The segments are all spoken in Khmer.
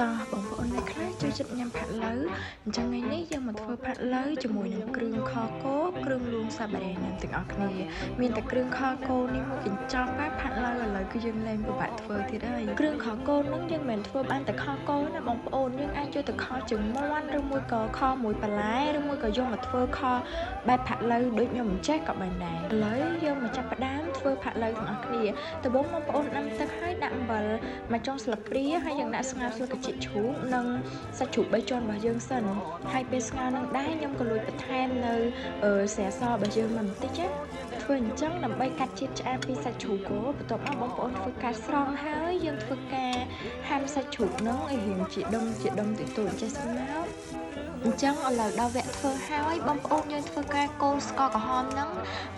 តោះបងប្អូនអ្នកខ្លះចូលចិត្តញ៉ាំផាក់ឡូវអញ្ចឹងថ្ងៃនេះយើងមកធ្វើផាក់ឡូវជាមួយនឹងគ្រឿងខគោគ្រឿងលួងសាបារ៉េណាទាំងអស់គ្នាមានតែគ្រឿងខគោនេះមួយកញ្ចប់ផាក់ឡូវឥឡូវគឺយើងលែងពិបាកធ្វើទៀតហើយគ្រឿងខគោនឹងយើងមិនធ្វើបានតែខគោណាបងប្អូនយើងអាចយកទៅខជើងមាន់ឬមួយក៏ខមួយបន្លែឬមួយក៏យកមកធ្វើខបែបផាក់ឡូវដូចខ្ញុំមិនចេះក៏បានដែរឥឡូវយើងមកចាប់ផ្ដើមធ្វើផាក់ឡូវទាំងអស់គ្នាដំបូងបងប្អូនដាំទឹកហើយដាក់អំបិលមកចុងស្លាបព្រាហើយយើងដាក់ស្ងោរស្លឹកកាជីជ្រូកនិងសាច់ជ្រូក3ជាន់របស់យើងសិនហើយពេលស្ងោរនឹងដែរខ្ញុំក៏លួចបន្ថែមនៅស្រាសរបស់យើងបន្តិចណាធ្វើអញ្ចឹងដើម្បីកាត់ជាតិឆ្អែតពីសាច់ជ្រូកបន្ទាប់មកបងប្អូនធ្វើការស្រង់ហើយយើងធ្វើការហាន់សាច់ជ្រូកនឹងឲ្យរាងជាដុំតិចតួចចេះស្មើអញ្ចឹងឥឡូវដល់វគ្គធ្វើហើយបងប្អូនយើងធ្វើការកូរស្ករក្រហមហ្នឹង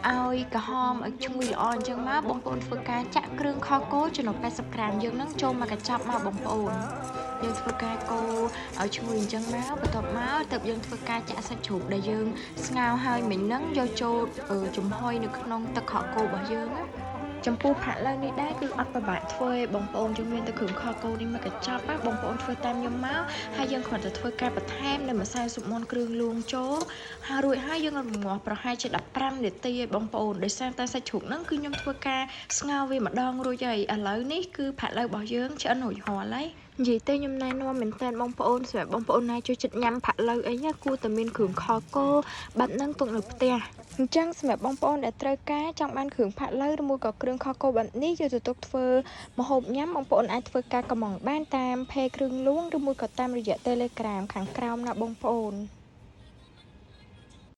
ឲ្យក្រហមឲ្យឈ្ងុយល្អអញ្ចឹងមកបងប្អូនធ្វើការចាក់គ្រឿងខគោចំណុច80ក្រាមយើងហ្នឹងចូលមកកញ្ចប់មកបងប្អូនយើងធ្វើការកូរឲ្យឈ្ងុយអញ្ចឹងមកបន្ទាប់មកទើបយើងធ្វើការចាក់សាច់ជ្រូកដែលយើងស្ងោរហើយមិញហ្នឹងយកចូលចំហុយនៅក្នុងទឹកខគោរបស់យើងណាចំពោះផាក់ឡូវនេះដែរគឺអត់ពិបាកធ្វើទេបងប្អូនយើងមានតែគ្រឿងខគោនេះមកកញ្ចប់ណាបងប្អូនធ្វើតាមខ្ញុំមកហើយយើងគ្រាន់តែធ្វើការបន្ថែមនៅម្សៅស៊ុបមាន់គ្រឿងលួងចូលហើយរួចហើយយើងរំងាស់ប្រហែលជា15នាទីឲ្យបងប្អូនដោយសារតែសាច់ជ្រូកហ្នឹងគឺខ្ញុំធ្វើការស្ងោរវាម្ដងរួចហើយឥឡូវនេះគឺផាក់ឡូវរបស់យើងឆ្អិនរួចរាល់ហើយនិយាយទៅខ្ញុំណែនាំមែនតើបងប្អូនសម្រាប់បងប្អូនណាចូលចិត្តញ៉ាំផាក់ឡូវអីណាគួរតែមានគ្រឿងខគោបាត់នឹងទុកនៅផ្ទះអញ្ចឹងសម្រាប់បងប្អូនដែលត្រូវការចង់បានគ្រឿងផាក់ឡូវឬមួយក៏គ្រឿងខគោបាត់នេះយកទៅទុកធ្វើម្ហូបញ៉ាំបងប្អូនអាចធ្វើការកម្មង់បានតាមផេគ្រឿងលួងឬមួយក៏តាមរយៈ Telegram ខាងក្រោមណាបងប្អូន